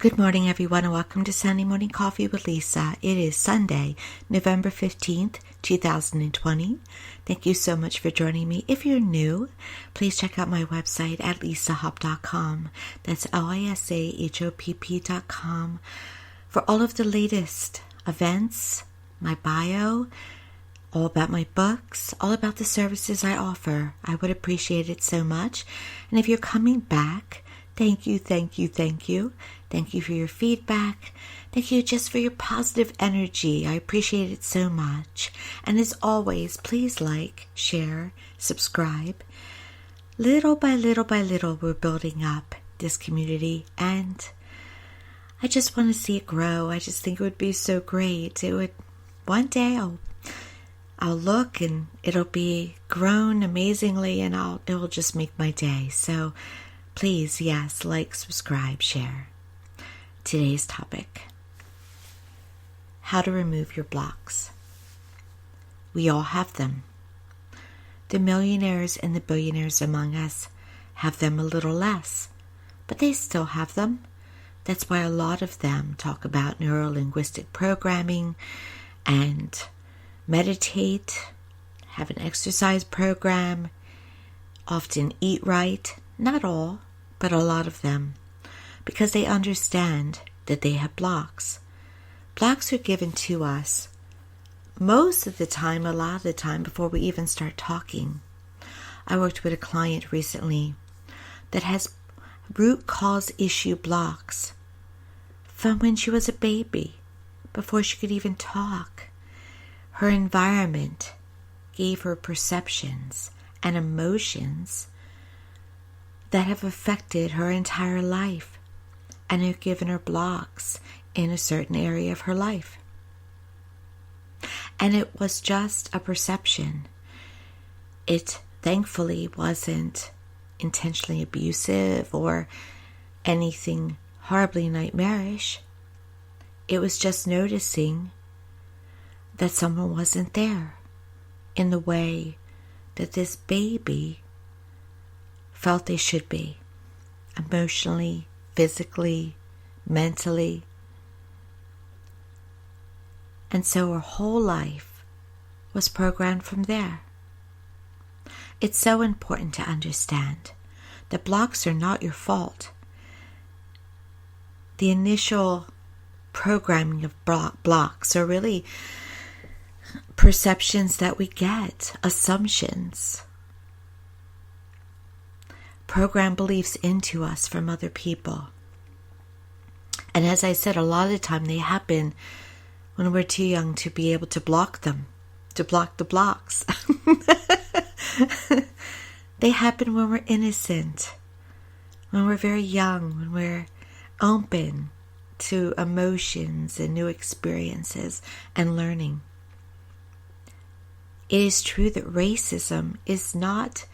Good morning, everyone, and welcome to Sunday Morning Coffee with Lisa. It is Sunday, November 15th, 2020. Thank you so much for joining me. If you're new, please check out my website at lisahopp.com. That's lisahopp.com for all of the latest events, my bio, all about my books, all about the services I offer. I would appreciate it so much. And if you're coming back, thank you. Thank you for your feedback. Thank you just for your positive energy. I appreciate it so much. And as always, please like, share, subscribe. Little by little, we're building up this community. And I just want to see it grow. I just think it would be so great. One day I'll look and it'll be grown amazingly, and it'll just make my day. So please, yes, like, subscribe, share. Today's topic: how to remove your blocks. We all have them. The millionaires and the billionaires among us have them a little less, but they still have them. That's why a lot of them talk about neuro-linguistic programming and meditate, have an exercise program, often eat right. Not all, but a lot of them, because they understand that they have blocks. Blocks are given to us most of the time, a lot of the time, before we even start talking. I worked with a client recently that has root cause issue blocks from when she was a baby, before she could even talk. Her environment gave her perceptions and emotions that have affected her entire life and have given her blocks in a certain area of her life. And it was just a perception. It thankfully wasn't intentionally abusive or anything horribly nightmarish. It was just noticing that someone wasn't there in the way that this baby felt they should be, emotionally, physically, mentally. And so her whole life was programmed from there. It's so important to understand that blocks are not your fault. The initial programming of blocks are really perceptions that we get, assumptions, program beliefs into us from other people. And as I said, a lot of the time they happen when we're too young to be able to block them, to block the blocks. They happen when we're innocent, when we're very young, when we're open to emotions and new experiences and learning. It is true that racism is not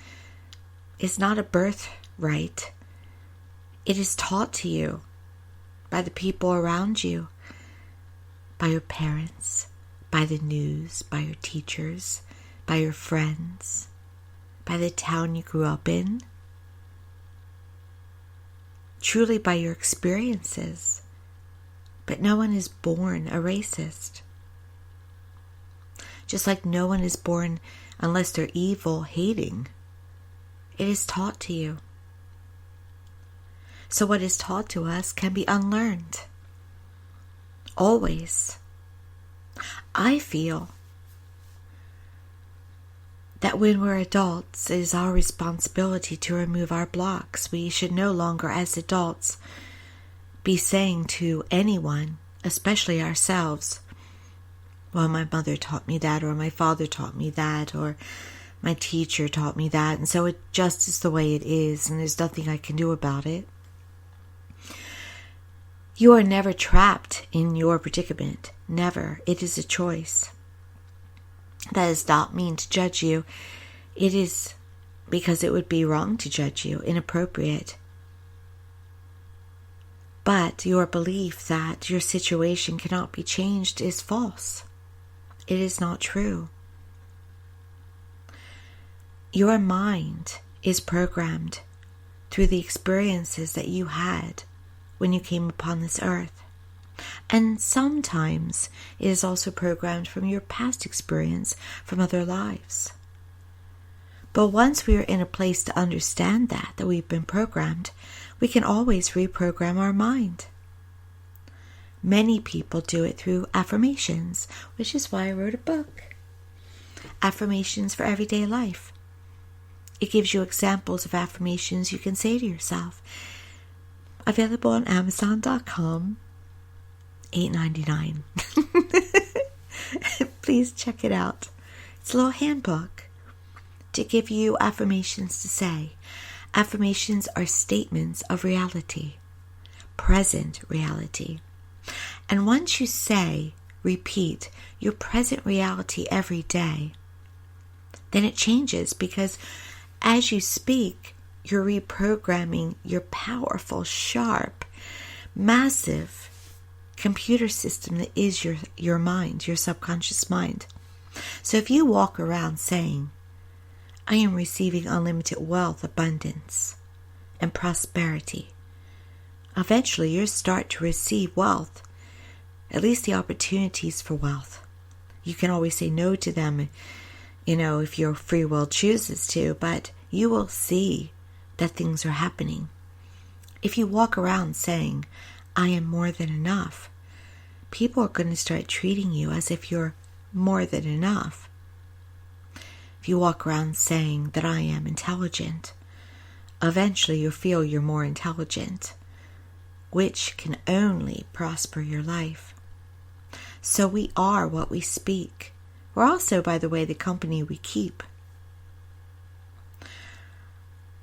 a birthright. It is taught to you by the people around you, by your parents, by the news, by your teachers, by your friends, by the town you grew up in, truly by your experiences. But no one is born a racist. Just like no one is born unless they're evil, hating. It is taught to you. So what is taught to us can be unlearned. Always. I feel that when we're adults, it is our responsibility to remove our blocks. We should no longer, as adults, be saying to anyone, especially ourselves, well, my mother taught me that, or my father taught me that, or my teacher taught me that, and so it just is the way it is, and there's nothing I can do about it. You are never trapped in your predicament. Never. It is a choice. That does not mean to judge you. It is because it would be wrong to judge you, inappropriate. But your belief that your situation cannot be changed is false. It is not true. Your mind is programmed through the experiences that you had when you came upon this earth. And sometimes it is also programmed from your past experience from other lives. But once we are in a place to understand that we've been programmed, we can always reprogram our mind. Many people do it through affirmations, which is why I wrote a book. Affirmations for everyday life. It gives you examples of affirmations you can say to yourself. Available on Amazon.com, $8.99. Please check it out. It's a little handbook to give you affirmations to say. Affirmations are statements of reality, present reality. And once you say, repeat your present reality every day, then it changes, because as you speak, you're reprogramming your powerful, sharp, massive computer system that is your mind, your subconscious mind. So if you walk around saying, I am receiving unlimited wealth, abundance, and prosperity, eventually you'll start to receive wealth, at least the opportunities for wealth. You can always say no to them, if your free will chooses to, but you will see that things are happening. If you walk around saying, I am more than enough, people are going to start treating you as if you're more than enough. If you walk around saying that I am intelligent, eventually you'll feel you're more intelligent, which can only prosper your life. So we are what we speak. We're also, by the way, the company we keep.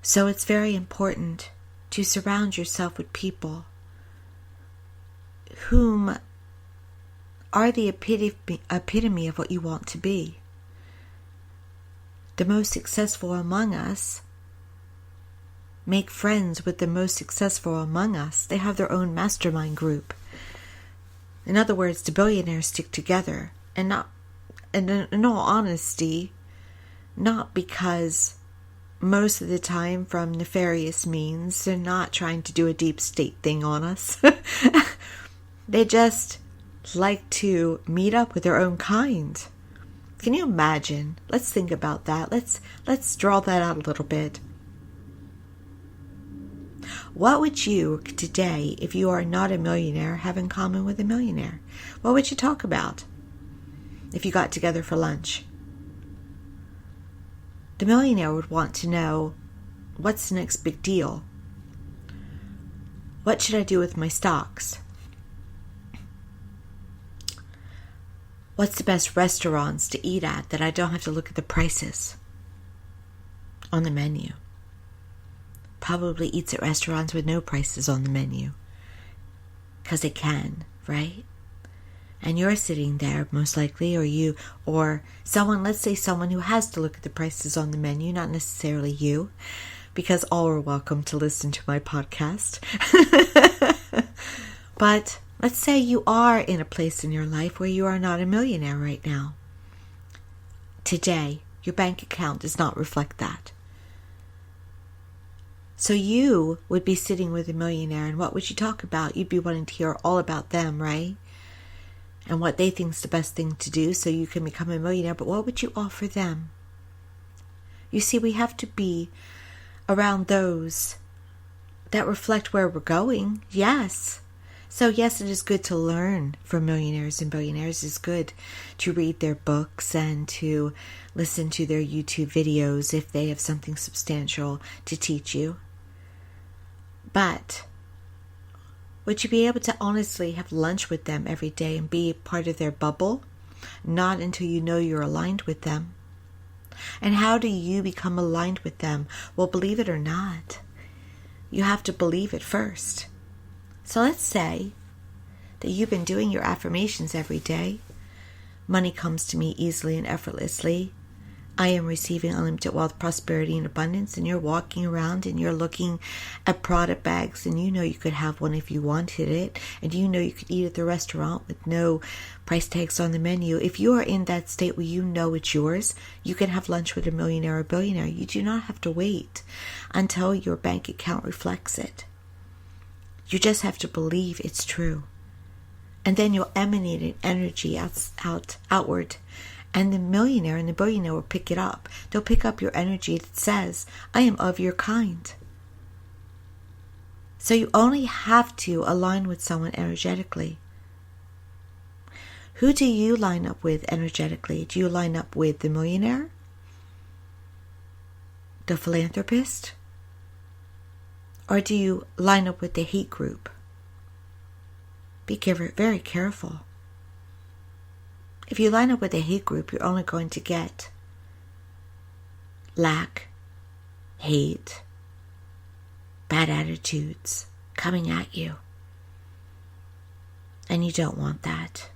So it's very important to surround yourself with people whom are the epitome of what you want to be. The most successful among us make friends with the most successful among us. They have their own mastermind group. In other words, the billionaires stick together, and not, and in all honesty, not because most of the time from nefarious means. They're not trying to do a deep state thing on us. They just like to meet up with their own kind. Can you imagine? Let's think about that. Let's draw that out a little bit. What would you today, if you are not a millionaire, have in common with a millionaire? What would you talk about if you got together for lunch? The millionaire would want to know, what's the next big deal? What should I do with my stocks? What's the best restaurants to eat at that I don't have to look at the prices on the menu? Probably eats at restaurants with no prices on the menu, because they can, right? And you're sitting there most likely, or someone, let's say someone who has to look at the prices on the menu, not necessarily you, because all are welcome to listen to my podcast. But let's say you are in a place in your life where you are not a millionaire right now. Today, your bank account does not reflect that. So you would be sitting with a millionaire, and what would you talk about? You'd be wanting to hear all about them, right? And what they think is the best thing to do so you can become a millionaire. But what would you offer them? You see, we have to be around those that reflect where we're going. Yes. So yes, it is good to learn from millionaires and billionaires. It's good to read their books and to listen to their YouTube videos if they have something substantial to teach you. But would you be able to honestly have lunch with them every day and be part of their bubble? Not until you know you're aligned with them. And how do you become aligned with them? Well, believe it or not, you have to believe it first. So let's say that you've been doing your affirmations every day. Money comes to me easily and effortlessly. I am receiving unlimited wealth, prosperity, and abundance. And you're walking around and you're looking at product bags, and you know you could have one if you wanted it. And you know you could eat at the restaurant with no price tags on the menu. If you are in that state where you know it's yours, you can have lunch with a millionaire or billionaire. You do not have to wait until your bank account reflects it. You just have to believe it's true. And then you'll emanate an energy outward. And the millionaire and the billionaire will pick it up. They'll pick up your energy that says, I am of your kind. So you only have to align with someone energetically. Who do you line up with energetically? Do you line up with the millionaire? The philanthropist? Or do you line up with the hate group? Be very careful. If you line up with the hate group, you're only going to get lack, hate, bad attitudes coming at you. And you don't want that.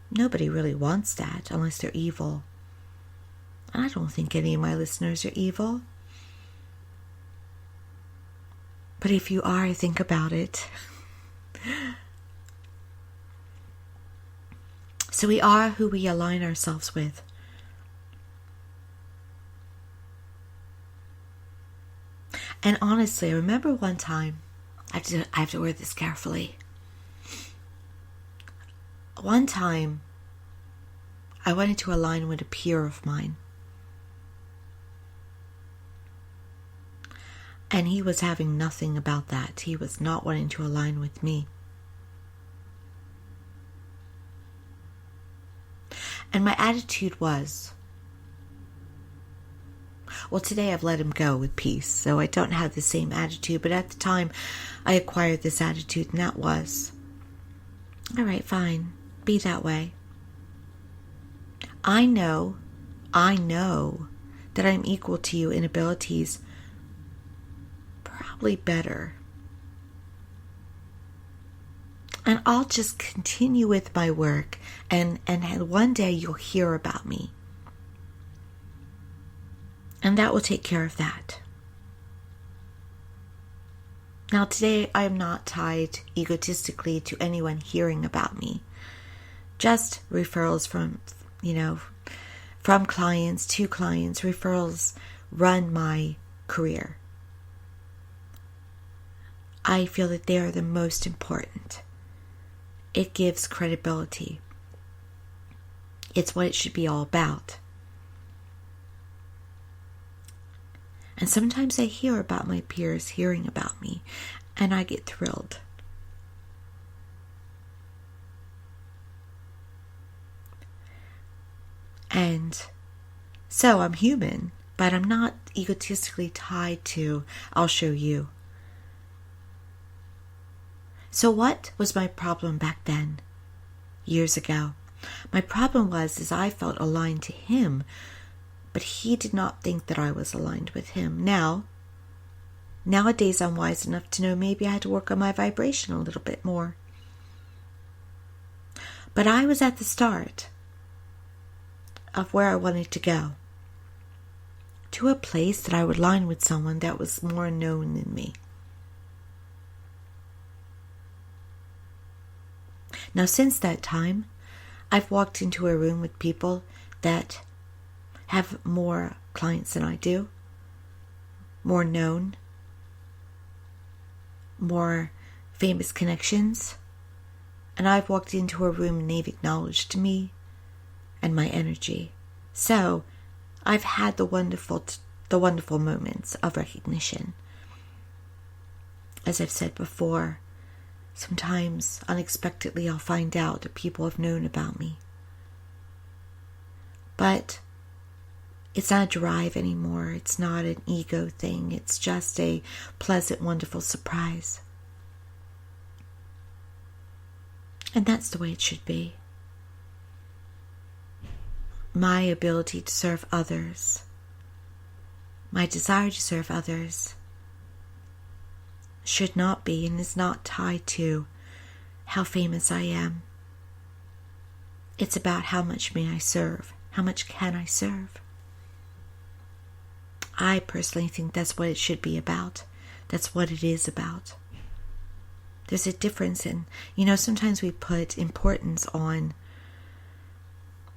Nobody really wants that unless they're evil. And I don't think any of my listeners are evil. But if you are, think about it. So we are who we align ourselves with. And honestly, I remember one time, I have to word this carefully. One time, I wanted to align with a peer of mine. And he was having nothing about that. He was not wanting to align with me. And my attitude was, well, today I've let him go with peace, so I don't have the same attitude. But at the time, I acquired this attitude, and that was, all right, fine, be that way. I know that I'm equal to you in abilities, probably better. And I'll just continue with my work, and one day you'll hear about me. And that will take care of that. Now today I am not tied egotistically to anyone hearing about me. Just referrals from clients to clients. Referrals run my career. I feel that they are the most important. It gives credibility. It's what it should be all about. And sometimes I hear about my peers hearing about me, and I get thrilled. And so I'm human, but I'm not egotistically tied to, I'll show you. So what was my problem back then, years ago? My problem was I felt aligned to him, but he did not think that I was aligned with him. Nowadays I'm wise enough to know maybe I had to work on my vibration a little bit more. But I was at the start of where I wanted to go, to a place that I would align with someone that was more known than me. Now, since that time, I've walked into a room with people that have more clients than I do, more known, more famous connections, and I've walked into a room and they've acknowledged me and my energy. So I've had the wonderful moments of recognition. As I've said before, sometimes unexpectedly I'll find out that people have known about me. But it's not a drive anymore. It's not an ego thing. It's just a pleasant, wonderful surprise. And that's the way it should be. My ability to serve others, my desire to serve others, should not be and is not tied to how famous I am. It's about how much may I serve, how much can I serve. I personally think that's what it should be about. That's what it is about. There's a difference in, sometimes we put importance on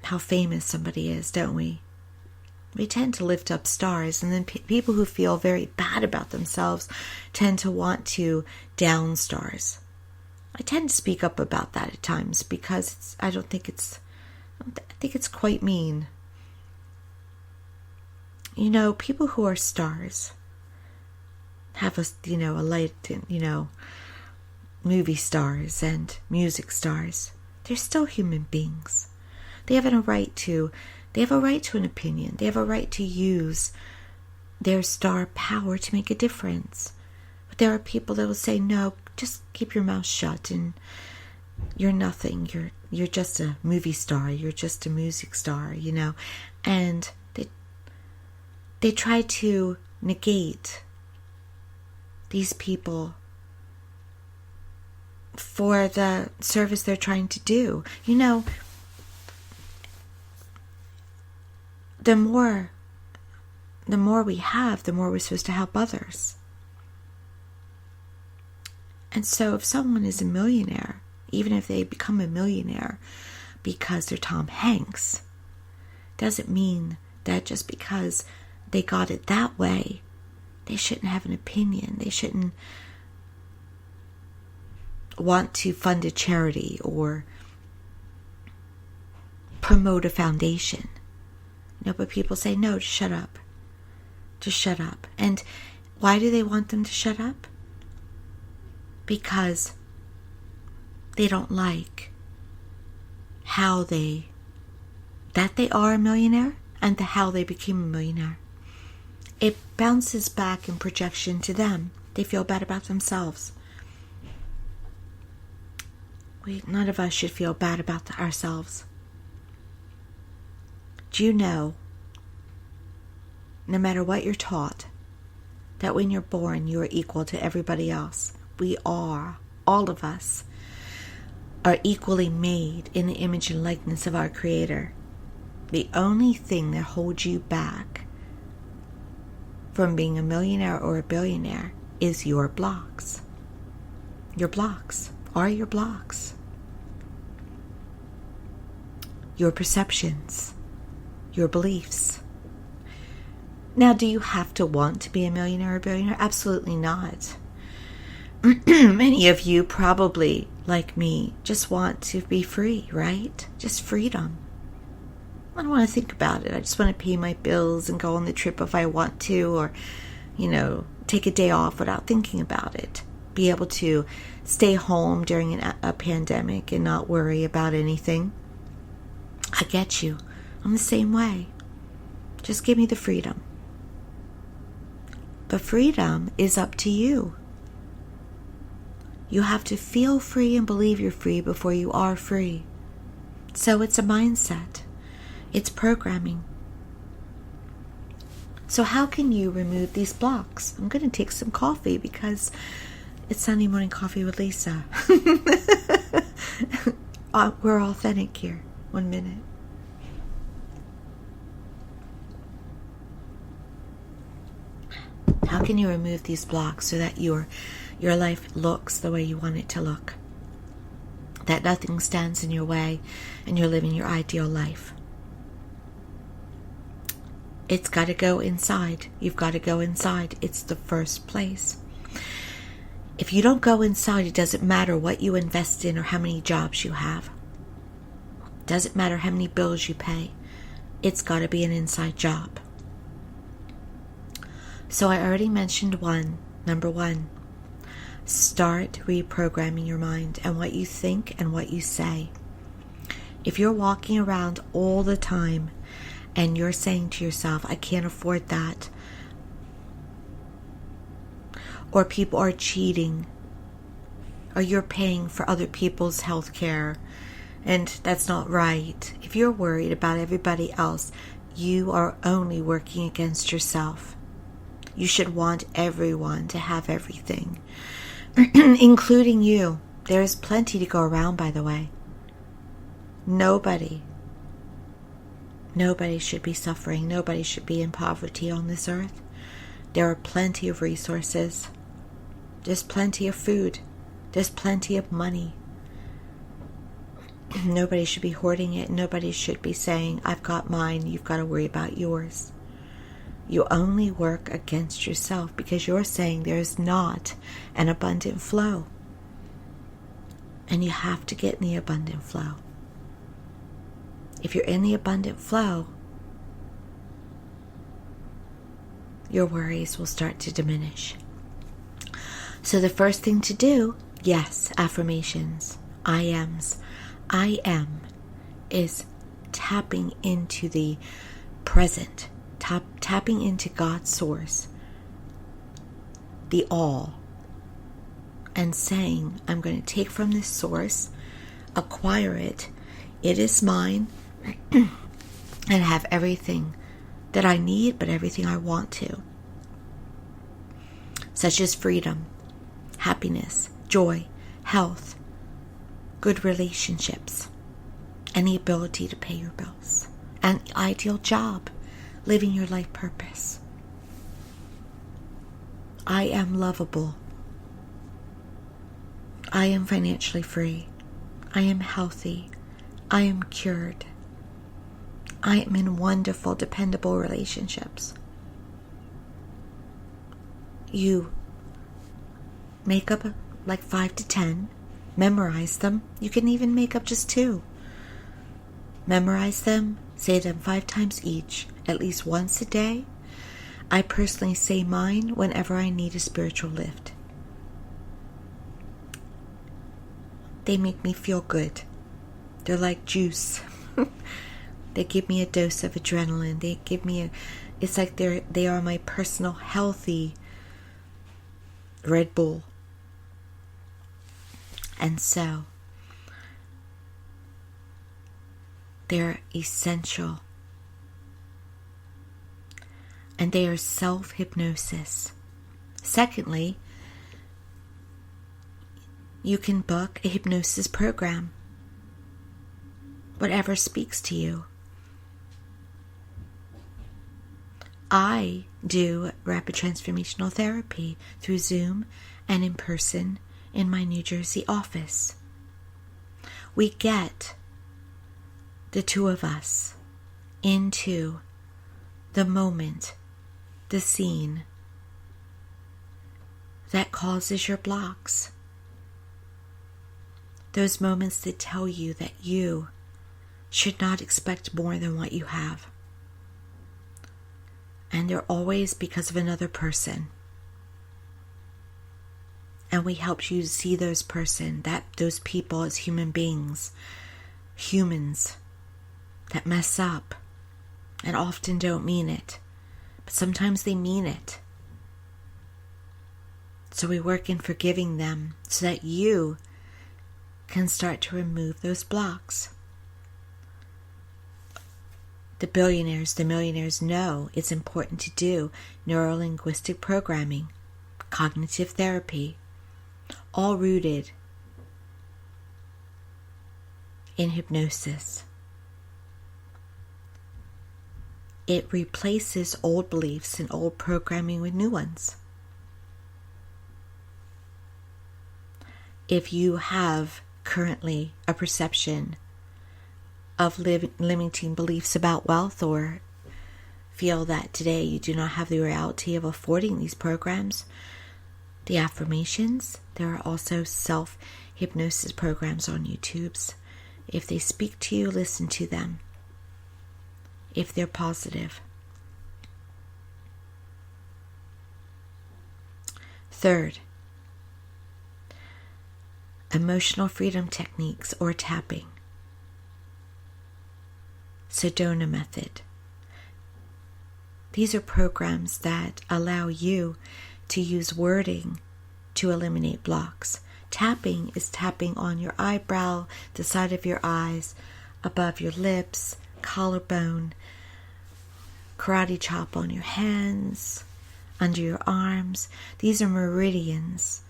how famous somebody is, don't we? We tend to lift up stars, and then people who feel very bad about themselves tend to want to down stars. I tend to speak up about that at times because I think it's quite mean. People who are stars have a light, movie stars and music stars. They're still human beings. They have a right to an opinion. They have a right to use their star power to make a difference. But there are people that will say, no, just keep your mouth shut and you're nothing. You're just a movie star. You're just a music star, And they try to negate these people for the service they're trying to do. The more we have, the more we're supposed to help others. And so if someone is a millionaire, even if they become a millionaire because they're Tom Hanks, doesn't mean that just because they got it that way, they shouldn't have an opinion. They shouldn't want to fund a charity or promote a foundation. But people say, no, just shut up. Just shut up. And why do they want them to shut up? Because they don't like that they are a millionaire and how they became a millionaire. It bounces back in projection to them. They feel bad about themselves. None of us should feel bad about ourselves. Do you know, no matter what you're taught, that when you're born, you are equal to everybody else? We are, all of us, are equally made in the image and likeness of our Creator. The only thing that holds you back from being a millionaire or a billionaire is your blocks. Your blocks are your blocks. Your perceptions. Your beliefs. Now, do you have to want to be a millionaire or a billionaire? Absolutely not. Many of you probably, like me, just want to be free, right? Just freedom. I don't want to think about it. I just want to pay my bills and go on the trip if I want to, or, take a day off without thinking about it. Be able to stay home during a pandemic and not worry about anything. I get you. I'm the same way. Just give me the freedom. But freedom is up to you. You have to feel free and believe you're free before you are free. So it's a mindset. It's programming. So how can you remove these blocks? I'm going to take some coffee because it's Sunday morning coffee with Lisa. We're authentic here. 1 minute. How can you remove these blocks so that your life looks the way you want it to look? That nothing stands in your way and you're living your ideal life. It's got to go inside. You've got to go inside. It's the first place. If you don't go inside, it doesn't matter what you invest in or how many jobs you have. It doesn't matter how many bills you pay. It's got to be an inside job. So I already mentioned number one, start reprogramming your mind and what you think and what you say. If you're walking around all the time and you're saying to yourself, I can't afford that, or people are cheating, or you're paying for other people's health care, and that's not right. If you're worried about everybody else, you are only working against yourself. You should want everyone to have everything, including you. There is plenty to go around, by the way. Nobody should be suffering. Nobody should be in poverty on this earth. There are plenty of resources. There's plenty of food. There's plenty of money. Nobody should be hoarding it. Nobody should be saying, I've got mine, you've got to worry about yours. You only work against yourself because you're saying there is not an abundant flow. And you have to get in the abundant flow. If you're in the abundant flow, your worries will start to diminish. So the first thing to do, yes, affirmations, I ams. I am is tapping into the present, tapping into God's source, the all, and saying, I'm going to take from this source, acquire it, it is mine, and have everything that I need, but everything I want to, such as freedom, happiness, joy, health, good relationships, and the ability to pay your bills, an ideal job, living your life purpose. I am lovable. I am financially free. I am healthy. I am cured. I am in wonderful, dependable relationships. You make up like 5 to 10. Memorize them. You can even make up just 2. Memorize them. Say them 5 times each, at least once a day. I personally say mine whenever I need a spiritual lift. They make me feel good. They're like juice. They give me a dose of adrenaline. They give me it's like they are my personal healthy Red Bull. And so they're essential. And they are self-hypnosis. Secondly, you can book a hypnosis program. Whatever speaks to you. I do rapid transformational therapy through Zoom and in person in my New Jersey office. We get the 2 of us into the moment, the scene that causes your blocks. Those moments that tell you that you should not expect more than what you have. And they're always because of another person. And we help you see those people as human beings, humans that mess up and often don't mean it. But sometimes they mean it. So we work in forgiving them so that you can start to remove those blocks. The millionaires know it's important to do neuro-linguistic programming, cognitive therapy, all rooted in hypnosis. It replaces old beliefs and old programming with new ones. If you have currently a perception of limiting beliefs about wealth, or feel that today you do not have the reality of affording these programs, the affirmations, there are also self-hypnosis programs on YouTube's. If they speak to you, listen to them. If they're positive. Third, emotional freedom techniques or tapping. Sedona method. These are programs that allow you to use wording to eliminate blocks. Tapping is tapping on your eyebrow, the side of your eyes, above your lips, collarbone, karate chop on your hands, under your arms. These are meridians.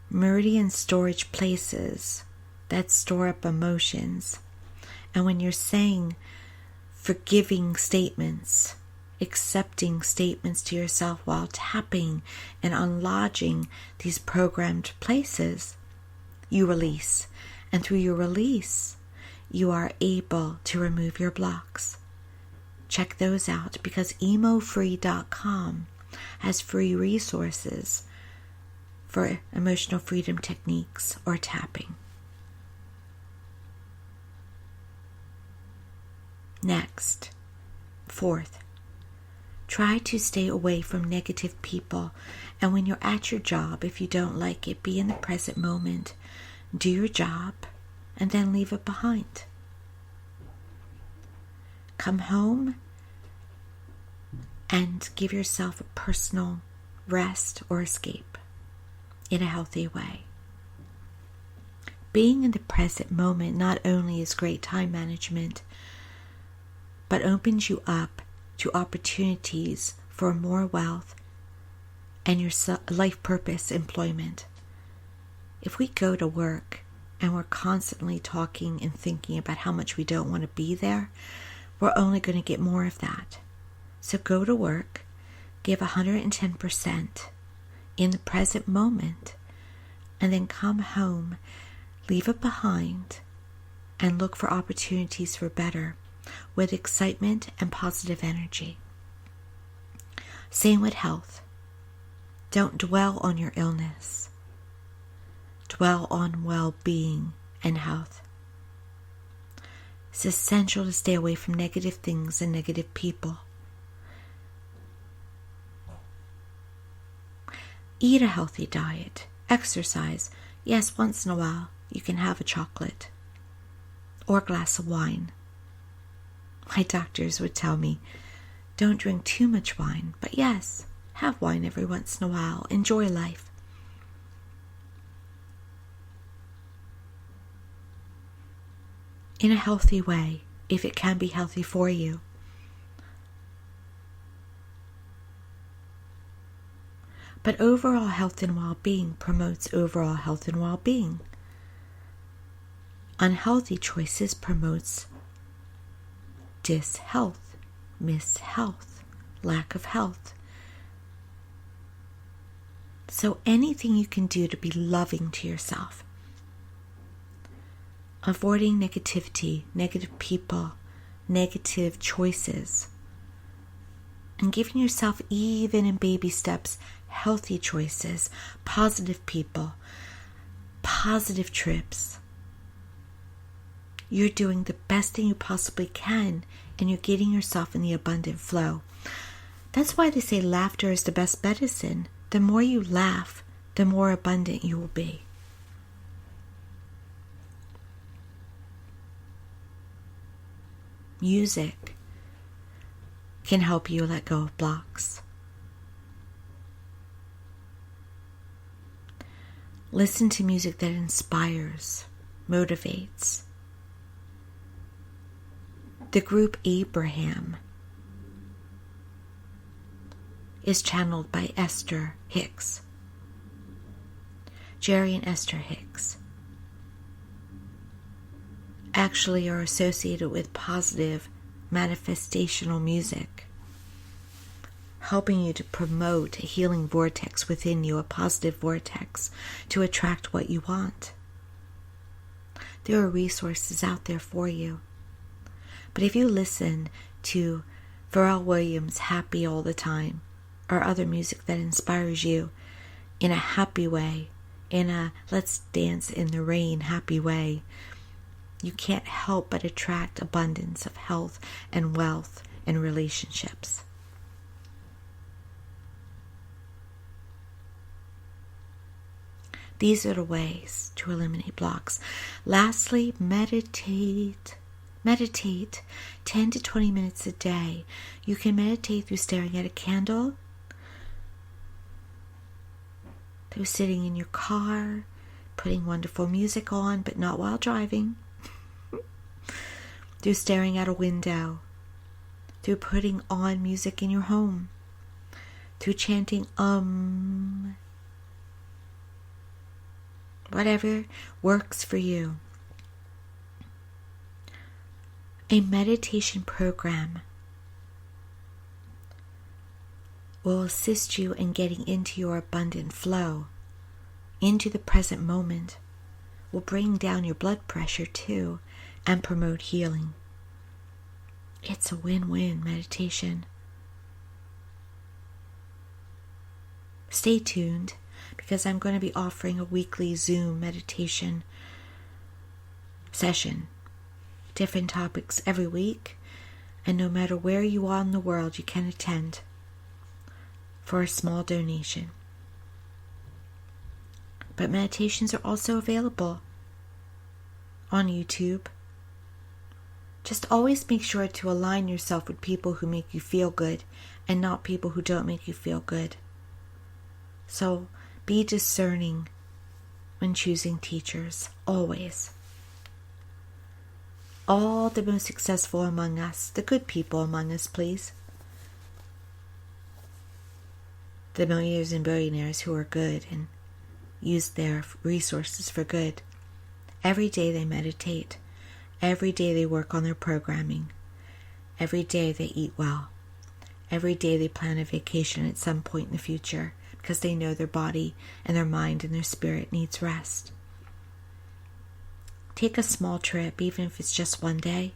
Meridian storage places that store up emotions. And when you're saying forgiving statements, accepting statements to yourself while tapping and unlodging these programmed places, you release. And through your release, you are able to remove your blocks. check those out, because emofree.com has free resources for emotional freedom techniques or tapping. Next, fourth, try to stay away from negative people. And when you're at your job, if you don't like it, be in the present moment. Do your job and then leave it behind. Come home and give yourself a personal rest or escape in a healthy way. Being in the present moment not only is great time management, but opens you up to opportunities for more wealth and your life purpose employment. If we go to work and we're constantly talking and thinking about how much we don't want to be there, we're only going to get more of that. So go to work, give 110% in the present moment, and then come home, leave it behind, and look for opportunities for better with excitement and positive energy. Same with health. Don't dwell on your illness. Dwell on well-being and health. It's essential to stay away from negative things and negative people. Eat a healthy diet. Exercise. Yes, once in a while you can have a chocolate or a glass of wine. My doctors would tell me, don't drink too much wine, but yes, have wine every once in a while. Enjoy life. In a healthy way, if it can be healthy for you. But overall health and well-being promotes overall health and well-being. Unhealthy choices promotes dishealth, mishealth, lack of health. So anything you can do to be loving to yourself, avoiding negativity, negative people, negative choices, and giving yourself, even in baby steps, healthy choices, positive people, positive trips. You're doing the best thing you possibly can, and you're getting yourself in the abundant flow. That's why they say laughter is the best medicine. The more you laugh, the more abundant you will be. Music can help you let go of blocks. Listen to music that inspires, motivates. The group Abraham is channeled by Esther Hicks. Jerry and Esther Hicks actually are associated with positive manifestational music, helping you to promote a healing vortex within you, a positive vortex, to attract what you want. There are resources out there for you. But if you listen to Pharrell Williams' Happy All the Time, or other music that inspires you in a happy way, in a let's dance in the rain happy way, you can't help but attract abundance of health and wealth and relationships. These are the ways to eliminate blocks. Lastly, meditate. Meditate 10 to 20 minutes a day. You can meditate through staring at a candle, through sitting in your car, putting wonderful music on, but not while driving, through staring at a window, through putting on music in your home, through chanting whatever works for you. A meditation program will assist you in getting into your abundant flow, into the present moment, will bring down your blood pressure too, and promote healing. It's a win-win meditation. Stay tuned, because I'm going to be offering a weekly Zoom meditation session. Different topics every week, and no matter where you are in the world, you can attend for a small donation. But meditations are also available on YouTube. Just always make sure to align yourself with people who make you feel good and not people who don't make you feel good. So be discerning when choosing teachers, always. All the most successful among us, the good people among us, please. The millionaires and billionaires who are good and use their resources for good. Every day they meditate. Every day they work on their programming. Every day they eat well. Every day they plan a vacation at some point in the future because they know their body and their mind and their spirit needs rest. Take a small trip, even if it's just one day.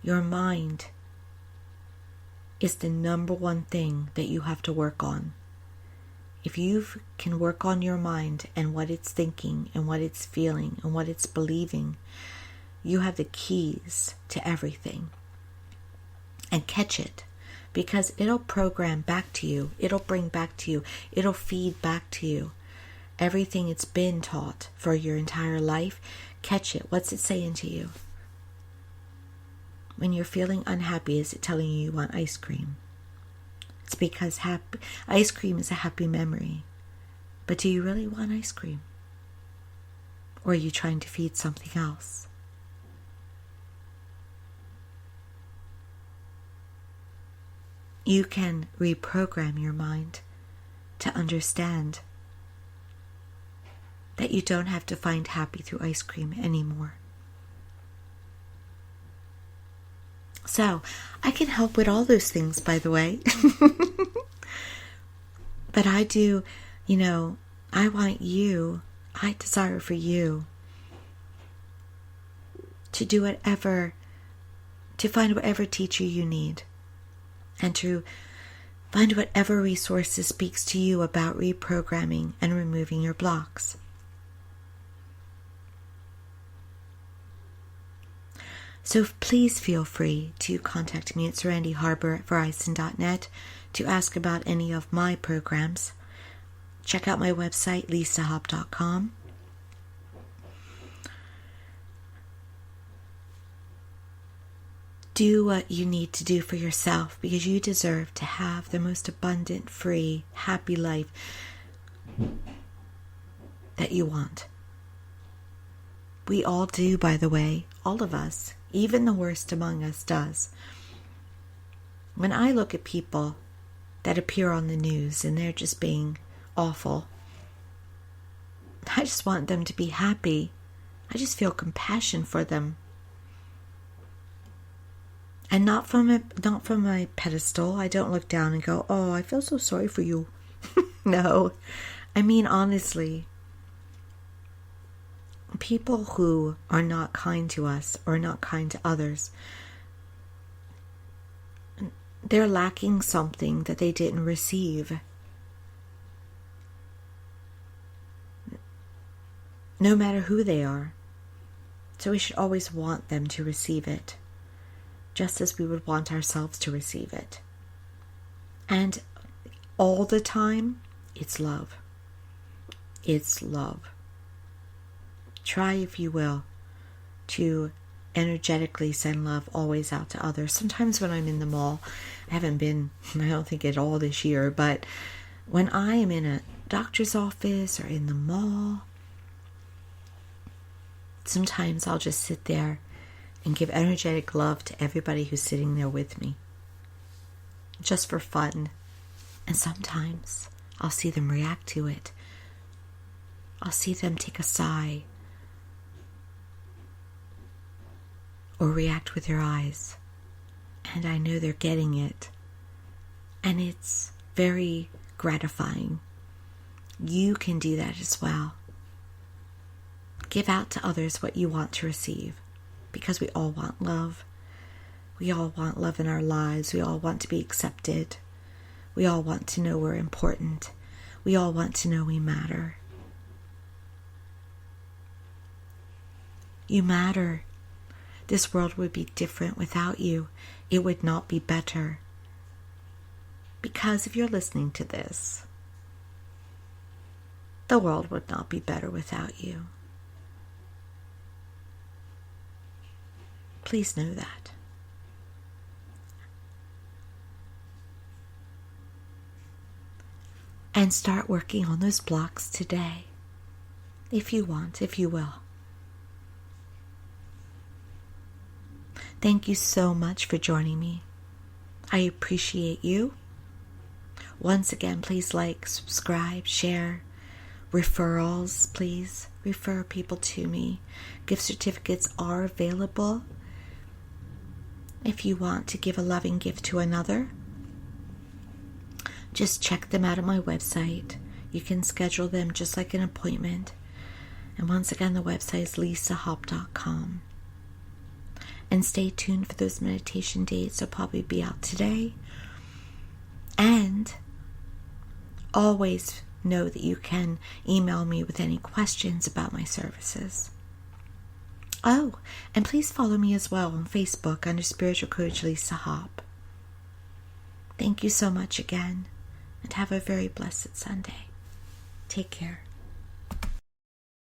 Your mind is the number one thing that you have to work on. If you can work on your mind and what it's thinking and what it's feeling and what it's believing, you have the keys to everything. And catch it, because it'll program back to you. It'll bring back to you. It'll feed back to you. Everything it's been taught for your entire life, catch it. What's it saying to you? When you're feeling unhappy, is it telling you want ice cream? It's because ice cream is a happy memory. But do you really want ice cream? Or are you trying to feed something else? You can reprogram your mind to understand that you don't have to find happy through ice cream anymore. So, I can help with all those things, by the way. But I do, I desire for you to do whatever, to find whatever teacher you need, and to find whatever resources speaks to you about reprogramming and removing your blocks. So please feel free to contact me at randyharbor@verizon.net to ask about any of my programs. Check out my website, lisahop.com. Do what you need to do for yourself, because you deserve to have the most abundant, free, happy life that you want. We all do, by the way, all of us. Even the worst among us does. When I look at people that appear on the news and they're just being awful, I just want them to be happy. I just feel compassion for them. And not from my pedestal. I don't look down and go, oh, I feel so sorry for you. No. I mean, honestly, people who are not kind to us or not kind to others, they're lacking something that they didn't receive. No matter who they are. So we should always want them to receive it, just as we would want ourselves to receive it. And all the time, it's love. It's love. Try, if you will, to energetically send love always out to others. Sometimes when I'm in the mall, I haven't been, I don't think at all this year, but when I am in a doctor's office or in the mall, sometimes I'll just sit there and give energetic love to everybody who's sitting there with me, just for fun. And sometimes I'll see them react to it. I'll see them take a sigh or react with their eyes, and I know they're getting it, and it's very gratifying. You can do that as well. Give out to others what you want to receive. because we all want love. We all want love in our lives. We all want to be accepted. We all want to know we're important. We all want to know we matter. You matter. This world would be different without you. It would not be better. Because if you're listening to this, the world would not be better without you. Please know that. And start working on those blocks today, if you want, if you will. Thank you so much for joining me. I appreciate you. Once again, please like, subscribe, share. Referrals, please. Refer people to me. Gift certificates are available. If you want to give a loving gift to another, just check them out on my website. You can schedule them just like an appointment. And once again, the website is lisahop.com. And stay tuned for those meditation dates. They'll probably be out today. And always know that you can email me with any questions about my services. Oh, and please follow me as well on Facebook under Spiritual Coach Lisa Hop. Thank you so much again, and have a very blessed Sunday. Take care.